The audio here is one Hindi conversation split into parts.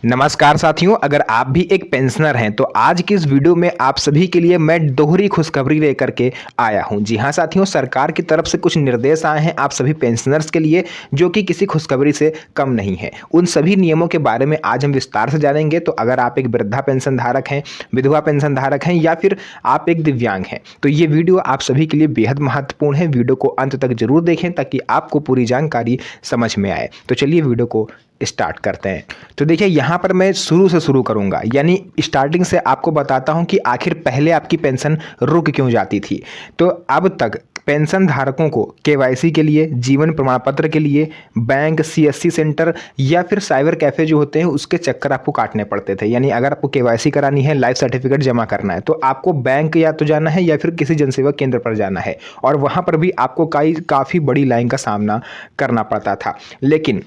नमस्कार साथियों, अगर आप भी एक पेंशनर हैं तो आज की इस वीडियो में आप सभी के लिए मैं दोहरी खुशखबरी लेकर के आया हूं। जी हां साथियों, सरकार की तरफ से कुछ निर्देश आए हैं आप सभी पेंशनर्स के लिए, जो कि किसी खुशखबरी से कम नहीं है। उन सभी नियमों के बारे में आज हम विस्तार से जानेंगे। तो अगर आप एक वृद्धा पेंशन धारक हैं, विधवा पेंशन धारक हैं या फिर आप एक दिव्यांग हैं, तो ये वीडियो आप सभी के लिए बेहद महत्वपूर्ण है। वीडियो को अंत तक जरूर देखें ताकि आपको पूरी जानकारी समझ में आए। तो चलिए वीडियो को स्टार्ट करते हैं। तो देखिए, यहाँ पर मैं शुरू से शुरू करूँगा, यानी स्टार्टिंग से आपको बताता हूँ कि आखिर पहले आपकी पेंशन रुक क्यों जाती थी। तो अब तक पेंशन धारकों को केवाईसी के लिए, जीवन प्रमाण पत्र के लिए बैंक, सीएससी सेंटर या फिर साइबर कैफ़े जो होते हैं उसके चक्कर आपको काटने पड़ते थे। यानी अगर आपको केवाईसी करानी है, लाइफ सर्टिफिकेट जमा करना है, तो आपको बैंक या तो जाना है या फिर किसी जनसेवा केंद्र पर जाना है, और वहाँ पर भी आपको काफ़ी बड़ी लाइन का सामना करना पड़ता था। लेकिन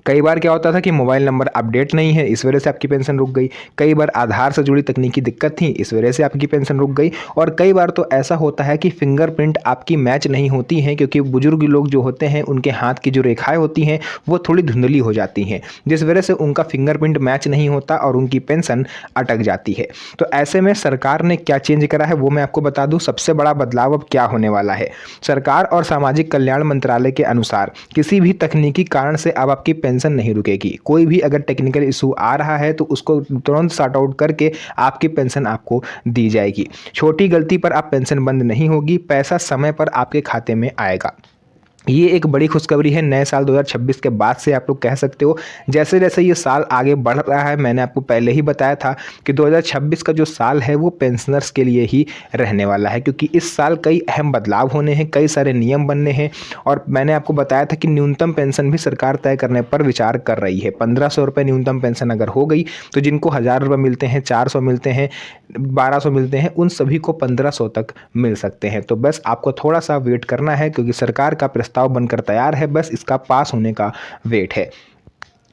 कई बार क्या होता था कि मोबाइल नंबर अपडेट नहीं है, इस वजह से आपकी पेंशन रुक गई। कई बार आधार से जुड़ी तकनीकी दिक्कत थी, इस वजह से आपकी पेंशन रुक गई। और कई बार तो ऐसा होता है कि फिंगरप्रिंट आपकी मैच नहीं होती हैं, क्योंकि बुजुर्ग लोग जो होते हैं उनके हाथ की जो रेखाएं होती हैं वो थोड़ी धुंधली हो जाती हैं, जिस वजह से उनका फिंगरप्रिंट मैच नहीं होता और उनकी पेंशन अटक जाती है। तो ऐसे में सरकार ने क्या चेंज करा है वो मैं आपको बता दूं। सबसे बड़ा बदलाव अब क्या होने वाला है, सरकार और सामाजिक कल्याण मंत्रालय के अनुसार किसी भी तकनीकी कारण से अब आपकी पेंशन नहीं रुकेगी। कोई भी अगर टेक्निकल इशू आ रहा है तो उसको तुरंत सॉर्ट आउट करके आपकी पेंशन आपको दी जाएगी। छोटी गलती पर आप पेंशन बंद नहीं होगी, पैसा समय पर आपके खाते में आएगा। ये एक बड़ी खुशखबरी है नए साल 2026 के बाद से, आप लोग कह सकते हो। जैसे जैसे ये साल आगे बढ़ रहा है, मैंने आपको पहले ही बताया था कि 2026 का जो साल है वो पेंशनर्स के लिए ही रहने वाला है, क्योंकि इस साल कई अहम बदलाव होने हैं, कई सारे नियम बनने हैं। और मैंने आपको बताया था कि न्यूनतम पेंशन भी सरकार तय करने पर विचार कर रही है। 1500 रुपये न्यूनतम पेंशन अगर हो गई तो जिनको 1000 रुपये मिलते हैं, 400 मिलते हैं, 1200 मिलते हैं, उन सभी को 1500 तक मिल सकते हैं। तो बस आपको थोड़ा सा वेट करना है, क्योंकि सरकार का प्रस्ताव बनकर तैयार है, बस इसका पास होने का वेट है।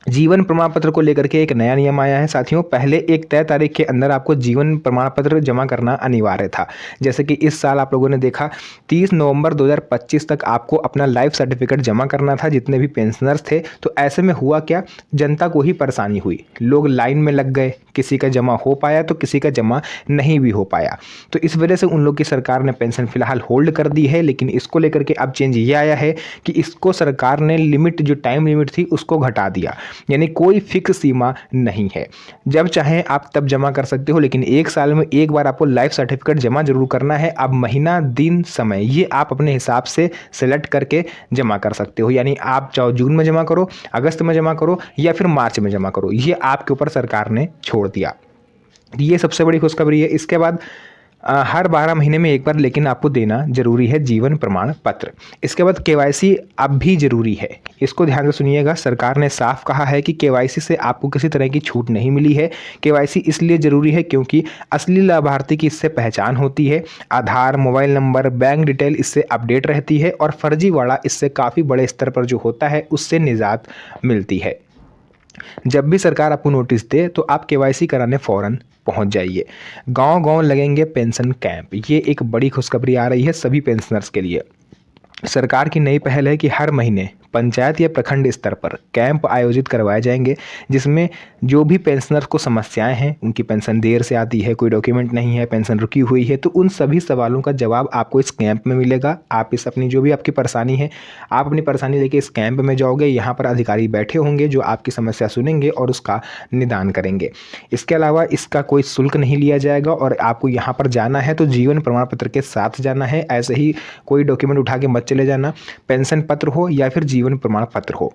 जीवन प्रमाण पत्र को लेकर के एक नया नियम आया है साथियों। पहले एक तय तारीख के अंदर आपको जीवन प्रमाण पत्र जमा करना अनिवार्य था। जैसे कि इस साल आप लोगों ने देखा 30 नवंबर 2025 तक आपको अपना लाइफ सर्टिफिकेट जमा करना था, जितने भी पेंशनर्स थे। तो ऐसे में हुआ क्या, जनता को ही परेशानी हुई, लोग लाइन में लग गए, किसी का जमा हो पाया तो किसी का जमा नहीं भी हो पाया। तो इस वजह से उन लोग की सरकार ने पेंशन फिलहाल होल्ड कर दी है। लेकिन इसको लेकर के अब चेंज ये आया है कि इसको सरकार ने लिमिट, जो टाइम लिमिट थी उसको घटा दिया, यानी कोई फिक्स सीमा नहीं है। जब चाहें आप तब जमा कर सकते हो, लेकिन एक साल में एक बार आपको लाइफ सर्टिफिकेट जमा जरूर करना है। अब महीना, दिन, समय ये आप अपने हिसाब से सेलेक्ट करके जमा कर सकते हो। यानी आप चाहे जून में जमा करो, अगस्त में जमा करो या फिर मार्च में जमा करो, ये आपके ऊपर सरकार ने छोड़ दिया। ये सबसे बड़ी खुशखबरी है। इसके बाद हर 12 महीने में एक बार लेकिन आपको देना जरूरी है जीवन प्रमाण पत्र। इसके बाद केवाईसी अब भी जरूरी है, इसको ध्यान से सुनिएगा। सरकार ने साफ कहा है कि केवाईसी से आपको किसी तरह की छूट नहीं मिली है। केवाईसी इसलिए जरूरी है क्योंकि असली लाभार्थी की इससे पहचान होती है, आधार, मोबाइल नंबर, बैंक डिटेल इससे अपडेट रहती है, और फर्जीवाड़ा इससे काफ़ी बड़े स्तर पर जो होता है उससे निजात मिलती है। जब भी सरकार आपको नोटिस दे तो आप केवाईसी कराने फ़ौरन पहुंच जाइए। गांव-गांव लगेंगे पेंशन कैंप, ये एक बड़ी खुशखबरी आ रही है सभी पेंशनर्स के लिए। सरकार की नई पहल है कि हर महीने पंचायत या प्रखंड स्तर पर कैंप आयोजित करवाए जाएंगे, जिसमें जो भी पेंशनर्स को समस्याएं हैं, उनकी पेंशन देर से आती है, कोई डॉक्यूमेंट नहीं है, पेंशन रुकी हुई है, तो उन सभी सवालों का जवाब आपको इस कैंप में मिलेगा। आप इस अपनी जो भी आपकी परेशानी है, आप अपनी परेशानी लेके इस कैंप में जाओगे। यहाँ पर अधिकारी बैठे होंगे जो आपकी समस्या सुनेंगे और उसका निदान करेंगे। इसके अलावा इसका कोई शुल्क नहीं लिया जाएगा, और आपको यहाँ पर जाना है तो जीवन प्रमाण पत्र के साथ जाना है। ऐसे ही कोई डॉक्यूमेंट उठा के मत चले जाना, पेंशन पत्र हो या फिर जीवन प्रमाण पत्र हो।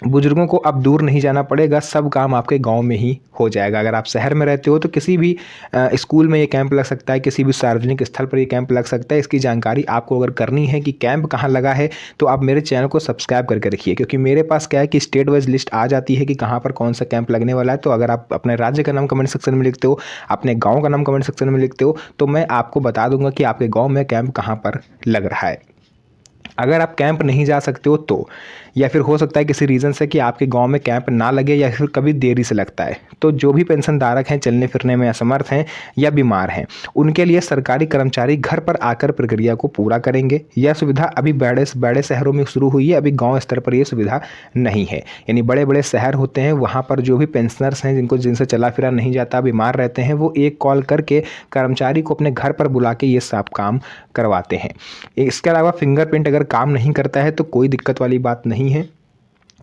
बुजुर्गों को अब दूर नहीं जाना पड़ेगा, सब काम आपके गांव में ही हो जाएगा। अगर आप शहर में रहते हो तो किसी भी स्कूल में ये कैंप लग सकता है, किसी भी सार्वजनिक स्थल पर ये कैंप लग सकता है। इसकी जानकारी आपको अगर करनी है कि कैंप कहाँ लगा है, तो आप मेरे चैनल को सब्सक्राइब करके रखिए, क्योंकि मेरे पास क्या है कि स्टेट वाइज लिस्ट आ जाती है कि कहाँ पर कौन सा कैंप लगने वाला है। तो अगर आप अपने राज्य का नाम कमेंट सेक्शन में लिखते हो, अपने गाँव का नाम कमेंट सेक्शन में लिखते हो, तो मैं आपको बता दूंगा कि आपके गाँव में कैंप कहाँ पर लग रहा है। अगर आप कैंप नहीं जा सकते हो तो या फिर हो सकता है किसी रीज़न से कि आपके गांव में कैंप ना लगे या फिर कभी देरी से लगता है। तो जो भी पेंशन धारक हैं, चलने फिरने में असमर्थ हैं या बीमार हैं, उनके लिए सरकारी कर्मचारी घर पर आकर प्रक्रिया को पूरा करेंगे। यह सुविधा अभी बड़े बड़े शहरों में शुरू हुई है, अभी गाँव स्तर पर यह सुविधा नहीं है। यानी बड़े बड़े शहर होते हैं, वहाँ पर जो भी पेंशनर्स हैं जिनसे चला फिरा नहीं जाता, बीमार रहते हैं, वो एक कॉल करके कर्मचारी को अपने घर पर बुला के ये सब काम करवाते हैं। इसके अलावा फिंगरप्रिंट अगर काम नहीं करता है तो कोई दिक्कत वाली बात नहीं है।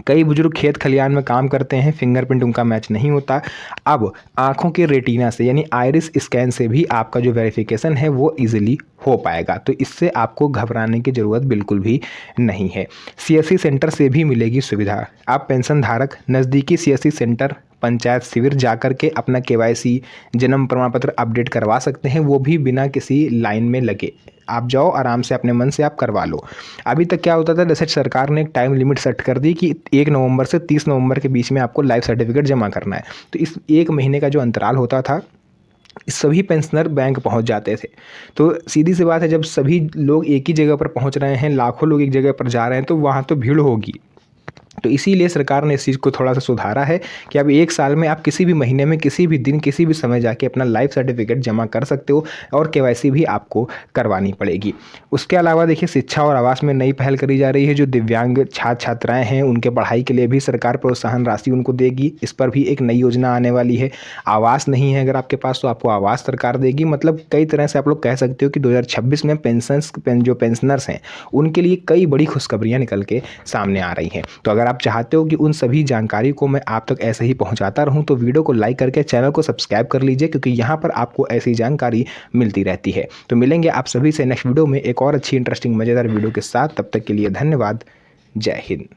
कई बुजुर्ग खेत खलियान में काम करते हैं, फिंगरप्रिंट उनका मैच नहीं होता। अब आंखों के रेटिना से यानी आइरिस स्कैन से भी आपका जो वेरिफिकेशन है वो इजीली हो पाएगा। तो इससे आपको घबराने की ज़रूरत बिल्कुल भी नहीं है। सीएससी सेंटर से भी मिलेगी सुविधा। आप पेंशन धारक नज़दीकी सीएससी सेंटर, पंचायत शिविर जाकर के अपना केवाईसी, जन्म प्रमाण पत्र अपडेट करवा सकते हैं, वो भी बिना किसी लाइन में लगे। आप जाओ आराम से, अपने मन से आप करवा लो। अभी तक क्या होता था, जैसे सरकार ने एक टाइम लिमिट सेट कर दी कि 1 नवंबर से 30 नवंबर के बीच में आपको लाइफ सर्टिफिकेट जमा करना है। तो इस 1 महीने का जो अंतराल होता था, सभी पेंशनर बैंक पहुंच जाते थे। तो सीधी सी बात है, जब सभी लोग एक ही जगह पर पहुंच रहे हैं, लाखों लोग एक जगह पर जा रहे हैं, तो वहाँ तो भीड़ होगी। तो इसीलिए सरकार ने इस चीज़ को थोड़ा सा सुधारा है कि अब 1 साल में आप किसी भी महीने में, किसी भी दिन, किसी भी समय जाके अपना लाइफ सर्टिफिकेट जमा कर सकते हो और केवाईसी भी आपको करवानी पड़ेगी। उसके अलावा देखिए, शिक्षा और आवास में नई पहल करी जा रही है। जो दिव्यांग छात्र छात्राएं हैं, उनके पढ़ाई के लिए भी सरकार प्रोत्साहन राशि उनको देगी। इस पर भी एक नई योजना आने वाली है। आवास नहीं है अगर आपके पास, तो आपको आवास सरकार देगी। मतलब कई तरह से आप लोग कह सकते हो कि 2026 में जो पेंशनर्स हैं उनके लिए कई बड़ी खुशखबरियाँ निकल के सामने आ रही हैं। तो अगर आप चाहते हो कि उन सभी जानकारी को मैं आप तक ऐसे ही पहुंचाता रहूं, तो वीडियो को लाइक करके चैनल को सब्सक्राइब कर लीजिए, क्योंकि यहां पर आपको ऐसी जानकारी मिलती रहती है। तो मिलेंगे आप सभी से नेक्स्ट वीडियो में एक और अच्छी इंटरेस्टिंग मज़ेदार वीडियो के साथ। तब तक के लिए धन्यवाद। जय हिंद।